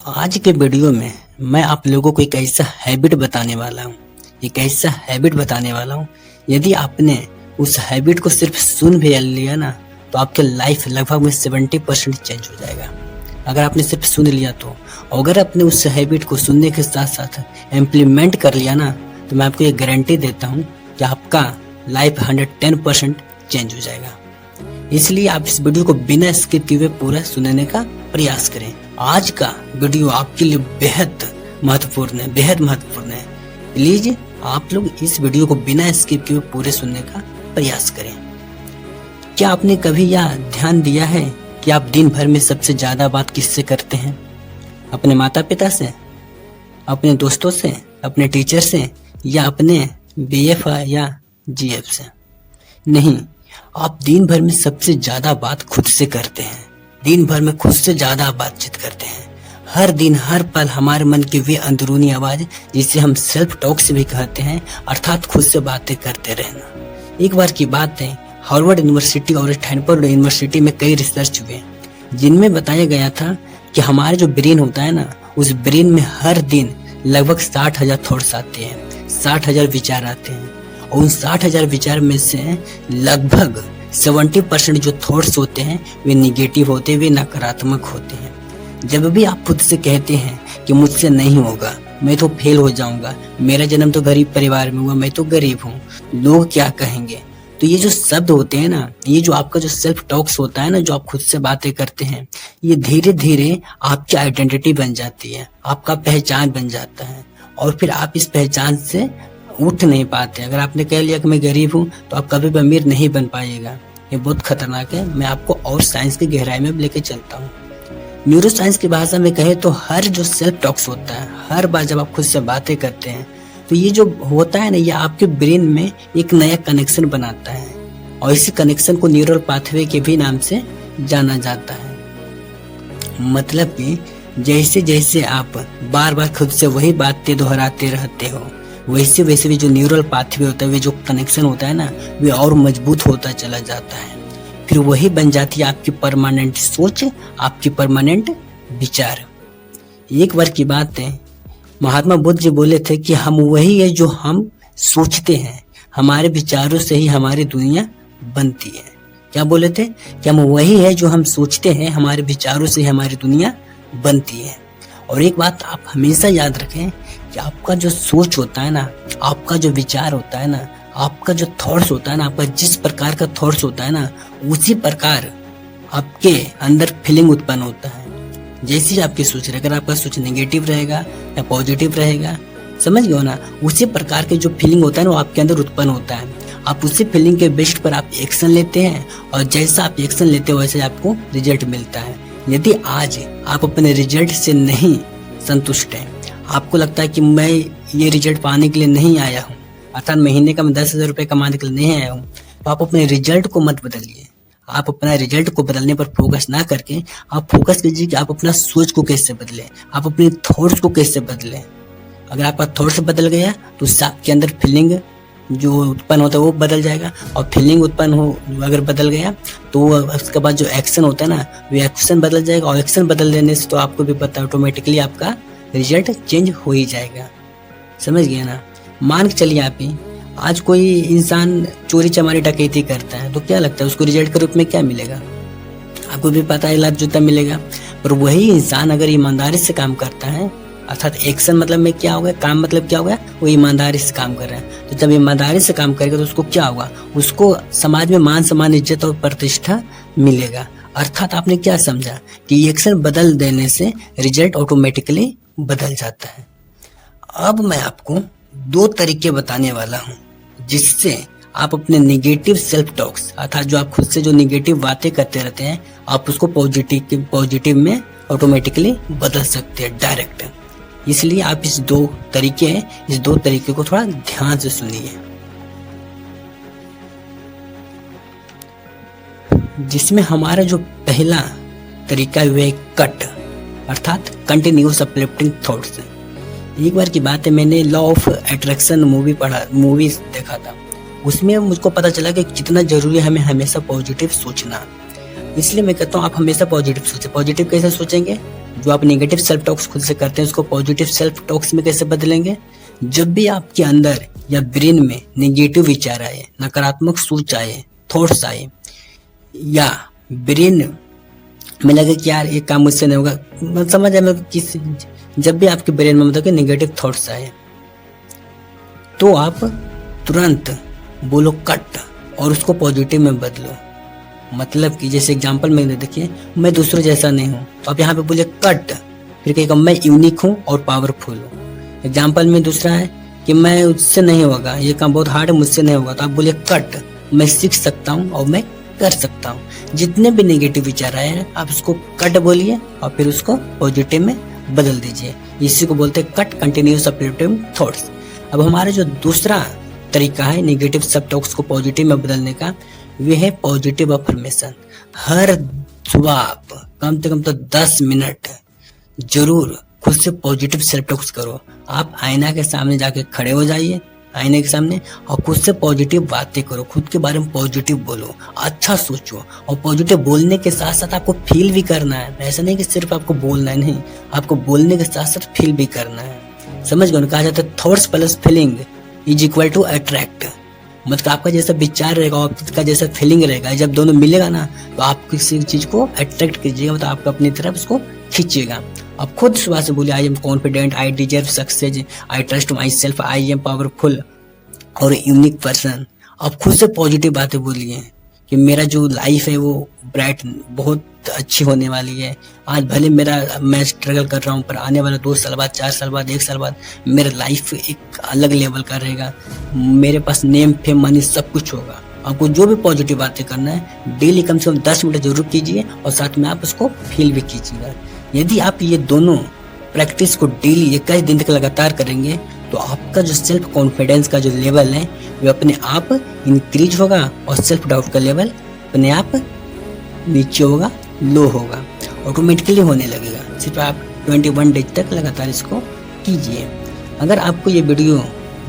आज के वीडियो में मैं आप लोगों को एक ऐसा हैबिट बताने वाला हूँ। यदि आपने उस हैबिट को सिर्फ सुन भी लिया ना, तो आपके लाइफ लगभग में 70% चेंज हो जाएगा। अगर आपने सिर्फ सुन लिया तो, अगर आपने उस हैबिट को सुनने के साथ साथ इम्प्लीमेंट कर लिया ना, तो मैं आपको ये गारंटी देता हूँ कि आपका लाइफ 110% चेंज हो जाएगा। इसलिए आप इस वीडियो को बिना स्किप किए पूरा सुनने का प्रयास करें। आज का वीडियो आपके लिए बेहद महत्वपूर्ण है। प्लीज आप लोग इस वीडियो को बिना स्किप किए पूरे सुनने का प्रयास करें। क्या आपने कभी यह ध्यान दिया है कि आप दिन भर में सबसे ज्यादा बात किससे करते हैं? अपने माता पिता से, अपने दोस्तों से, अपने टीचर से, या अपने बीएफ या जीएफ से? नहीं, आप दिन भर में सबसे ज्यादा बात खुद से करते हैं। दिन भर में खुद से ज्यादा बातचीत करते हैं। हर दिन हर पल हमारे मन की वे अंदरूनी आवाज, जिसे हम सेल्फ टॉक से भी कहते हैं, अर्थात खुद से बातें करते रहना। एक बार की बात है, हार्वर्ड यूनिवर्सिटी और स्टैनफोर्ड यूनिवर्सिटी में कई रिसर्च हुए जिनमें बताया गया था कि हमारे जो ब्रेन होता है ना, उस ब्रेन में हर दिन लगभग 60,000 थॉट्स आते हैं, 60,000 विचार आते हैं। और उन 60,000 विचार में से लगभग 70% जो थॉट्स होते हैं वे निगेटिव होते हैं, वे नकारात्मक होते हैं। जब भी आप खुद से कहते हैं कि मुझसे नहीं होगा, मैं तो फेल हो जाऊंगा, मेरा जन्म तो गरीब परिवार में हुआ, मैं तो गरीब हूँ, लोग क्या कहेंगे, तो ये जो शब्द होते हैं ना, ये जो आपका जो सेल्फ टॉक्स होता है ना, जो आप खुद से बातें करते हैं, ये धीरे धीरे आपकी आइडेंटिटी बन जाती है, आपका पहचान बन जाता है। और फिर आप इस पहचान से उठ नहीं पाते। अगर आपने कह लिया कि मैं गरीब हूँ, तो आप कभी भी अमीर नहीं बन पाइएगा। ये बहुत खतरनाक है। मैं आपको और साइंस की गहराई में लेके चलता हूँ। न्यूरो साइंस की भाषा में कहे तो हर जो सेल्फ टॉक्स होता है, हर बार जब आप खुद से बातें करते हैं, तो ये जो होता है ना, ये आपके ब्रेन में एक नया कनेक्शन बनाता है। और इसी कनेक्शन को न्यूरल पाथवे के भी नाम से जाना जाता है। मतलब कि जैसे जैसे आप बार बार खुद से वही बातें दोहराते रहते हो, वैसे वैसे भी जो न्यूरल पाथवे होता है, वे जो कनेक्शन होता है ना, वे और मजबूत होता चला जाता है। फिर वही बन जाती है आपकी परमानेंट सोच, आपकी परमानेंट विचार। एक बार की बात है, महात्मा बुद्ध जी बोले थे कि हम वही है जो हम सोचते हैं, हमारे विचारों से ही हमारी दुनिया बनती है। क्या बोले थे? कि हम वही है जो हम सोचते हैं, हमारे विचारों से ही हमारी दुनिया बनती है। और एक बात आप हमेशा याद रखें कि आपका जो सोच होता है ना, आपका जो विचार होता है ना, आपका जो थॉट्स होता है ना, आपका जिस प्रकार का थॉट्स होता है ना, उसी प्रकार आपके अंदर फीलिंग उत्पन्न होता है। जैसी आपकी सोच रहेगा, अगर आपका सोच नेगेटिव रहेगा या पॉजिटिव रहेगा, समझ गए ना, उसी प्रकार के जो फीलिंग होता है ना, वो आपके अंदर उत्पन्न होता है। आप उसी फीलिंग के बेस्ड पर आप एक्शन लेते हैं, और जैसा आप एक्शन लेते हो वैसे आपको रिजल्ट मिलता है। यदि आज आप अपने रिजल्ट से नहीं संतुष्ट हैं, आपको लगता है कि मैं ये रिजल्ट पाने के लिए नहीं आया हूँ, अर्थात महीने का मैं 10,000 रुपये कमाने के लिए नहीं आया हूँ, तो आप अपने रिजल्ट को मत बदलिए। आप अपना रिजल्ट को बदलने पर फोकस ना करके आप फोकस कीजिए कि आप अपना सोच को कैसे बदलें, आप अपने थॉट्स को कैसे बदलें। अगर आपका थॉट्स बदल गया तो उससे आपके अंदर फीलिंग जो उत्पन्न होता है वो बदल जाएगा, और फीलिंग उत्पन्न हो अगर बदल गया तो उसके बाद जो एक्शन होता है ना, वो एक्शन बदल जाएगा। और एक्शन बदल देने से तो आपको भी पता है ऑटोमेटिकली आपका रिजल्ट चेंज हो ही जाएगा। समझ गया ना? मान के चलिए आप ही आज कोई इंसान चोरी चमारी डकैती करता है, तो क्या लगता है उसको रिजल्ट के रूप में क्या मिलेगा? आपको भी पता है, लाख जूता मिलेगा। पर वही इंसान अगर ईमानदारी से काम करता है, अर्थात एक्शन मतलब में क्या होगा, काम मतलब क्या होगा, वो ईमानदारी से काम कर रहा है, तो जब ईमानदारी से काम करेगा तो उसको क्या होगा, उसको समाज में मान सम्मान, इज्जत और प्रतिष्ठा मिलेगा। अर्थात आपने क्या समझा कि एक्शन बदल देने से रिजल्ट ऑटोमेटिकली बदल जाता है। अब मैं आपको 2 तरीके बताने वाला हूँ जिससे आप अपने नेगेटिव सेल्फ टॉक्स, अर्थात जो आप खुद से जो नेगेटिव बातें करते रहते हैं, आप उसको पॉजिटिव में ऑटोमेटिकली बदल सकते हैं डायरेक्ट। इसलिए आप इस 2 तरीके को थोड़ा ध्यान से सुनिए। जिसमें हमारा जो पहला तरीका है कट, अर्थात कंटिन्यूअस अपलिफ्टिंग थॉट्स। एक बार की बात है, मैंने लॉ ऑफ अट्रैक्शन मूवी देखा था। उसमें मुझको पता चला कि कितना जरूरी है हमें हमेशा पॉजिटिव सोचना। इसलिए मैं कहता हूँ आप हमेशा पॉजिटिव सोचें। पॉजिटिव कैसे सोचेंगे? जो आप नेगेटिव सेल्फ टॉक्स खुद से करते हैं उसको पॉजिटिव सेल्फ टॉक्स में कैसे बदलेंगे? जब भी आपके अंदर या ब्रेन में नेगेटिव विचार आए, नकारात्मक सोच आए, थॉट्स आए, या ब्रेन में लगे कि यार ये काम मुझसे नहीं होगा, मतलब समझ आए किस, जब भी आपके ब्रेन में मतलब कि नेगेटिव थॉट्स आए तो आप तुरंत बोलो कट और उसको पॉजिटिव में बदलो। मतलब कि जैसे एग्जांपल में देखिए, मैं दूसरों जैसा नहीं हूँ, तो आप यहाँ पे बोले कट, फिर कहेगा मैं यूनिक हूँ और पावरफुल हूँ। एग्जांपल में दूसरा है कि मैं उससे नहीं होगा, ये काम बहुत हार्ड है, मुझसे नहीं होगा, तो आप बोले कट, मैं सीख सकता हूँ और मैं कर सकता हूँ। जितने भी नेगेटिव विचार आए हैं आप उसको कट बोलिए और फिर उसको पॉजिटिव में बदल दीजिए। इसी को बोलते हैं कट कंटिन्यूअस अपलिफ्टिंग थॉट्स। अब हमारा जो दूसरा तरीका है नेगेटिव सब टॉक्स को पॉजिटिव में बदलने का, वे है पॉजिटिव अफर्मेशन। हर सुबह आप कम से कम तो 10 मिनट जरूर खुद से पॉजिटिव सेल्फ टॉक्स करो। आप आईना के सामने जाके खड़े हो जाइए, आईने के सामने, और खुद से पॉजिटिव बातें करो, खुद के बारे में पॉजिटिव बोलो, अच्छा सोचो। और पॉजिटिव बोलने के साथ साथ आपको फील भी करना है। ऐसा नहीं कि सिर्फ आपको बोलना है, नहीं, आपको बोलने के साथ साथ फील भी करना है। समझ गए? कहा जाता है thoughts plus feeling is equal to attract. मतलब आपका जैसा विचार रहेगा और आपका जैसा फीलिंग रहेगा, जब दोनों मिलेगा ना तो आप किसी चीज को अट्रैक्ट कीजिएगा, मतलब आप अपनी तरफ उसको खींचिएगा। आप खुद सुबह से बोलिए I am confident, I deserve success, I trust my self, I am powerful और यूनिक पर्सन। आप खुद से पॉजिटिव बातें बोलिए कि मेरा जो लाइफ है वो ब्राइट, बहुत अच्छी होने वाली है। आज भले मैं स्ट्रगल कर रहा हूँ, पर आने वाला 2 साल बाद, 4 साल बाद, 1 साल बाद मेरा लाइफ एक अलग लेवल का रहेगा। मेरे पास नेम, फेम, मनी सब कुछ होगा। आपको जो भी पॉजिटिव बातें करना है डेली कम से कम 10 मिनट जरूर कीजिए और साथ में आप उसको फील भी कीजिएगा। यदि आप ये दोनों प्रैक्टिस को डेली 21 दिन तक लगातार करेंगे तो आपका जो सेल्फ कॉन्फिडेंस का जो लेवल है वो अपने आप इंक्रीज होगा और सेल्फ डाउट का लेवल अपने आप नीचे होगा, लो होगा, ऑटोमेटिकली होने लगेगा। सिर्फ आप 21 डेज तक लगातार इसको कीजिए। अगर आपको ये वीडियो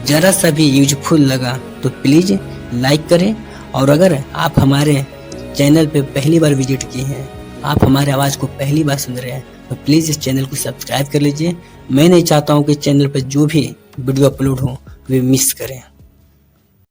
ज़रा सा भी यूजफुल लगा तो प्लीज़ लाइक करें, और अगर आप हमारे चैनल पे पहली बार विजिट किए हैं, आप हमारे आवाज़ को पहली बार सुन रहे हैं, तो प्लीज़ इस चैनल को सब्सक्राइब कर लीजिए। मैं नहीं चाहता हूँ कि चैनल पर जो भी वीडियो अपलोड हो वे मिस करें।